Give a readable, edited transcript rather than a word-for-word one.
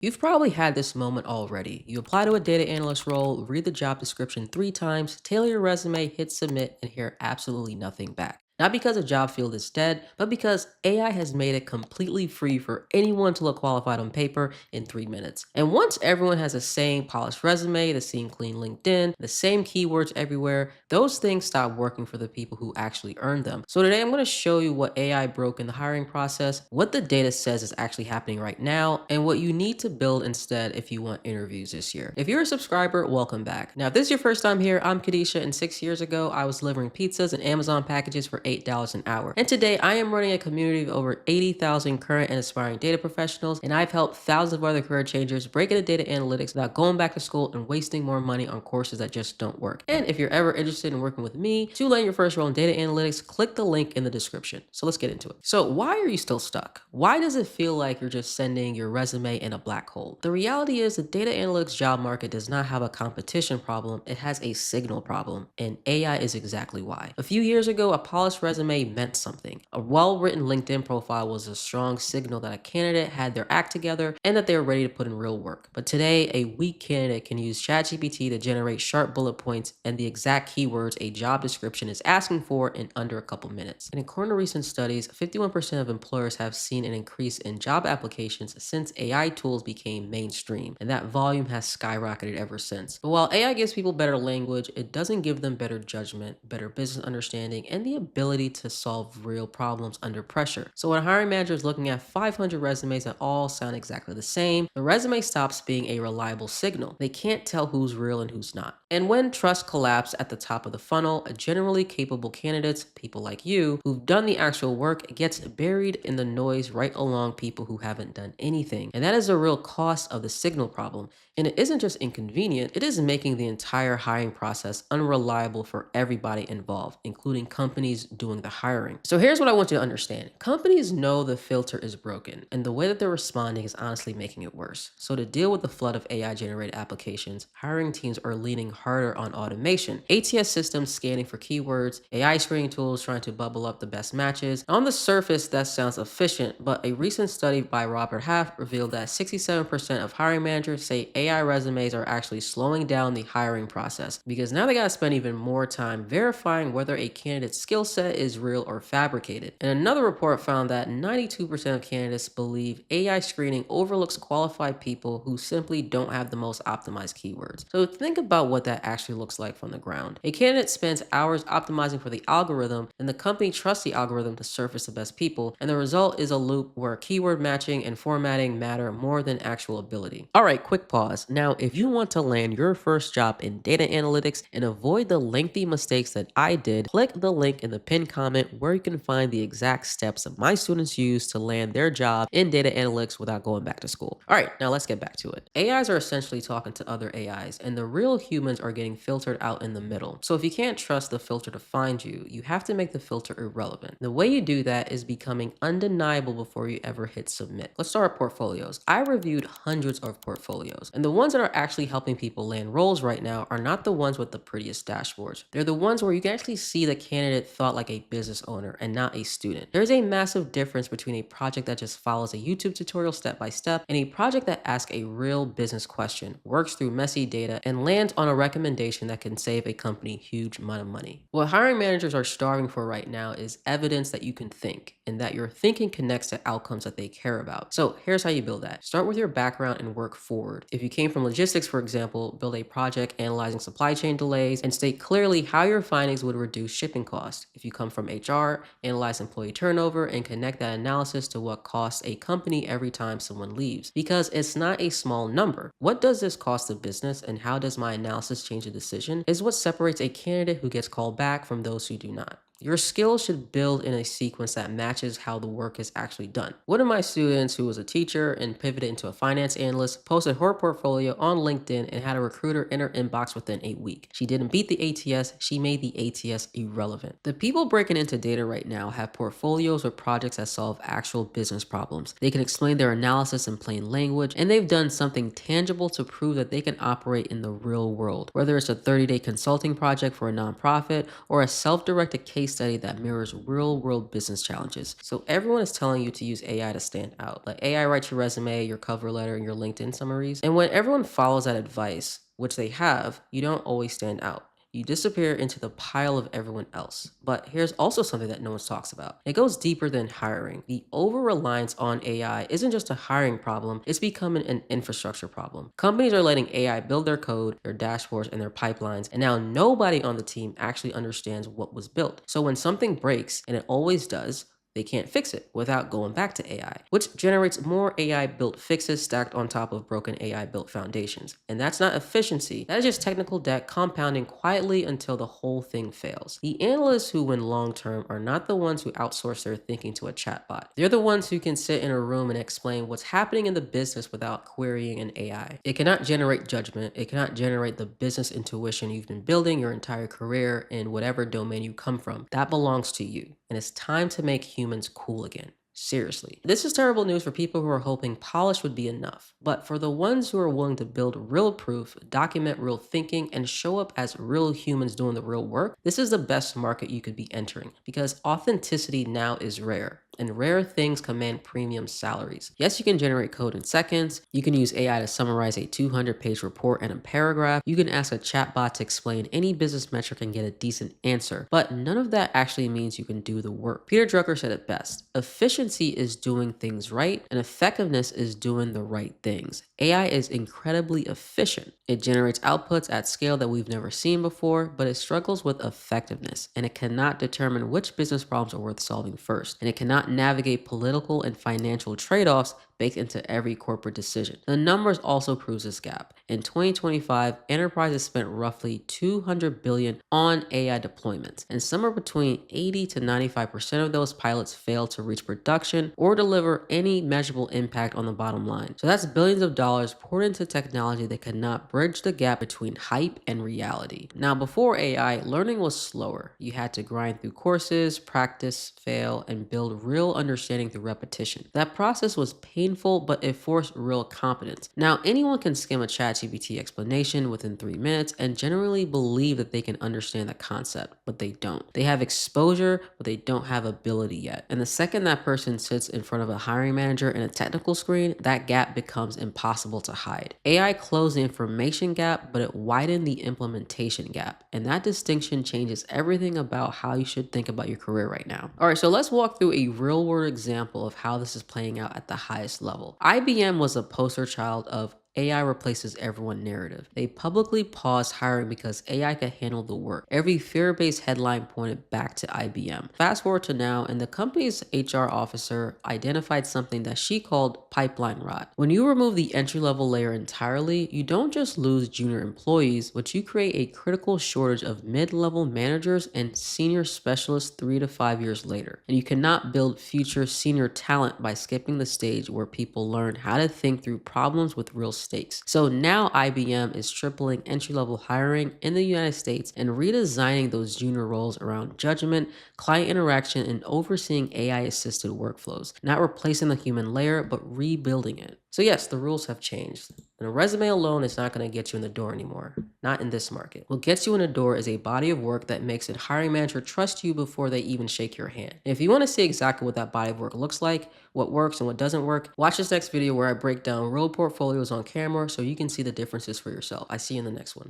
You've probably had this moment already. You apply to a data analyst role, read the job description 3 times, tailor your resume, hit submit, and hear absolutely nothing back. Not because a job field is dead, but because AI has made it completely free for anyone to look qualified on paper in 3 minutes. And once everyone has the same polished resume, the same clean LinkedIn, the same keywords everywhere, those things stop working for the people who actually earn them. So today I'm going to show you what AI broke in the hiring process, what the data says is actually happening right now, and what you need to build instead if you want interviews this year. If you're a subscriber, welcome back. Now, if this is your first time here, I'm Kedeisha, and 6 years ago, I was delivering pizzas and Amazon packages for $8 an hour. And today, I am running a community of over 80,000 current and aspiring data professionals, and I've helped thousands of other career changers break into data analytics without going back to school and wasting more money on courses that just don't work. And if you're ever interested in working with me to land your first role in data analytics, click the link in the description. So let's get into it. So why are you still stuck? Why does it feel like you're just sending your resume in a black hole? The reality is the data analytics job market does not have a competition problem, it has a signal problem, and AI is exactly why. A few years ago, a polished resume meant something. A well-written LinkedIn profile was a strong signal that a candidate had their act together and that they were ready to put in real work. But today, a weak candidate can use ChatGPT to generate sharp bullet points and the exact keywords a job description is asking for in under a couple minutes. And according to recent studies, 51% of employers have seen an increase in job applications since AI tools became mainstream, and that volume has skyrocketed ever since. But while AI gives people better language, it doesn't give them better judgment, better business understanding, and the ability to solve real problems under pressure. So when a hiring manager is looking at 500 resumes that all sound exactly the same, the resume stops being a reliable signal. They can't tell who's real and who's not. And when trust collapses at the top of the funnel, generally capable candidates, people like you, who've done the actual work, gets buried in the noise right along people who haven't done anything. And that is a real cost of the signal problem. And it isn't just inconvenient, it is making the entire hiring process unreliable for everybody involved, including companies doing the hiring. So here's what I want you to understand. Companies know the filter is broken, and the way that they're responding is honestly making it worse. So to deal with the flood of AI-generated applications, hiring teams are leaning harder on automation. ATS systems scanning for keywords, AI screening tools trying to bubble up the best matches. On the surface, that sounds efficient, but a recent study by Robert Half revealed that 67% of hiring managers say AI resumes are actually slowing down the hiring process because now they gotta spend even more time verifying whether a candidate's skill set is real or fabricated. And another report found that 92% of candidates believe AI screening overlooks qualified people who simply don't have the most optimized keywords. So think about what that actually looks like from the ground. A candidate spends hours optimizing for the algorithm, and the company trusts the algorithm to surface the best people, and the result is a loop where keyword matching and formatting matter more than actual ability. All right, quick pause. Now, if you want to land your first job in data analytics and avoid the lengthy mistakes that I did, click the link in the pinned comment where you can find the exact steps that my students use to land their job in data analytics without going back to school. All right, now let's get back to it. AIs are essentially talking to other AIs, and the real humans are getting filtered out in the middle. So if you can't trust the filter to find you, you have to make the filter irrelevant. The way you do that is becoming undeniable before you ever hit submit. Let's start with portfolios. I reviewed hundreds of portfolios, and the ones that are actually helping people land roles right now are not the ones with the prettiest dashboards. They're the ones where you can actually see the candidate thought like a business owner and not a student. There's a massive difference between a project that just follows a YouTube tutorial step by step and a project that asks a real business question, works through messy data, and lands on a recommendation that can save a company huge amount of money. What hiring managers are starving for right now is evidence that you can think and that your thinking connects to outcomes that they care about. So here's how you build that. Start with your background and work forward. If you came from logistics, for example, build a project analyzing supply chain delays and state clearly how your findings would reduce shipping costs. If you come from HR, analyze employee turnover and connect that analysis to what costs a company every time someone leaves. Because it's not a small number. What does this cost the business and how does my analysis change the decision is what separates a candidate who gets called back from those who do not. Your skills should build in a sequence that matches how the work is actually done. One of my students, who was a teacher and pivoted into a finance analyst, posted her portfolio on LinkedIn and had a recruiter in her inbox within a week. She didn't beat the ATS, she made the ATS irrelevant. The people breaking into data right now have portfolios or projects that solve actual business problems. They can explain their analysis in plain language, and they've done something tangible to prove that they can operate in the real world. Whether it's a 30-day consulting project for a nonprofit or a self-directed case case study that mirrors real world business challenges. So everyone is telling you to use AI to stand out. Like AI writes your resume, your cover letter, and your LinkedIn summaries. And when everyone follows that advice, which they have, you don't always stand out. You disappear into the pile of everyone else. But here's also something that no one talks about. It goes deeper than hiring. The over reliance on AI isn't just a hiring problem, it's becoming an infrastructure problem. Companies are letting AI build their code, their dashboards, and their pipelines, and now nobody on the team actually understands what was built. So when something breaks, and it always does, they can't fix it without going back to AI, which generates more AI built fixes stacked on top of broken AI built foundations. And that's not efficiency, that is just technical debt compounding quietly until the whole thing fails. The analysts who win long term are not the ones who outsource their thinking to a chatbot. They're the ones who can sit in a room and explain what's happening in the business without querying an AI. It cannot generate judgment, it cannot generate the business intuition you've been building your entire career in whatever domain you come from. That belongs to you. And it's time to make humans cool again. Seriously. This is terrible news for people who are hoping polish would be enough. But for the ones who are willing to build real proof, document real thinking, and show up as real humans doing the real work, this is the best market you could be entering because authenticity now is rare. And rare things command premium salaries. Yes, you can generate code in seconds. You can use AI to summarize a 200-page report in a paragraph. You can ask a chatbot to explain any business metric and get a decent answer. But none of that actually means you can do the work. Peter Drucker said it best. Efficiency is doing things right, and effectiveness is doing the right things. AI is incredibly efficient. It generates outputs at scale that we've never seen before, but it struggles with effectiveness, and it cannot determine which business problems are worth solving first, and it cannot navigate political and financial trade-offs baked into every corporate decision. The numbers also proves this gap. In 2025, enterprises spent roughly $200 billion on AI deployments, and somewhere between 80 to 95% of those pilots failed to reach production or deliver any measurable impact on the bottom line. So that's billions of dollars poured into technology that cannot bridge the gap between hype and reality. Now, before AI, learning was slower. You had to grind through courses, practice, fail, and build real understanding through repetition. That process was painful, but it forced real competence. Now, anyone can skim a ChatGPT explanation within 3 minutes and generally believe that they can understand the concept, but they don't. They have exposure, but they don't have ability yet. And the second that person sits in front of a hiring manager in a technical screen, that gap becomes impossible to hide. AI closed the information gap, but it widened the implementation gap. And that distinction changes everything about how you should think about your career right now. All right, so let's walk through a real world example of how this is playing out at the highest level. IBM was a poster child of AI replaces everyone narrative. They publicly paused hiring because AI could handle the work. Every fear-based headline pointed back to IBM. Fast forward to now, and the company's HR officer identified something that she called pipeline rot. When you remove the entry-level layer entirely, you don't just lose junior employees, but you create a critical shortage of mid-level managers and senior specialists 3 to 5 years later. And you cannot build future senior talent by skipping the stage where people learn how to think through problems with real stakes. So now IBM is tripling entry-level hiring in the United States and redesigning those junior roles around judgment, client interaction, and overseeing AI-assisted workflows, not replacing the human layer, but rebuilding it. So yes, the rules have changed. And a resume alone is not going to get you in the door anymore. Not in this market. What gets you in the door is a body of work that makes a hiring manager trust you before they even shake your hand. And if you want to see exactly what that body of work looks like, what works and what doesn't work, watch this next video where I break down real portfolios on camera so you can see the differences for yourself. I see you in the next one.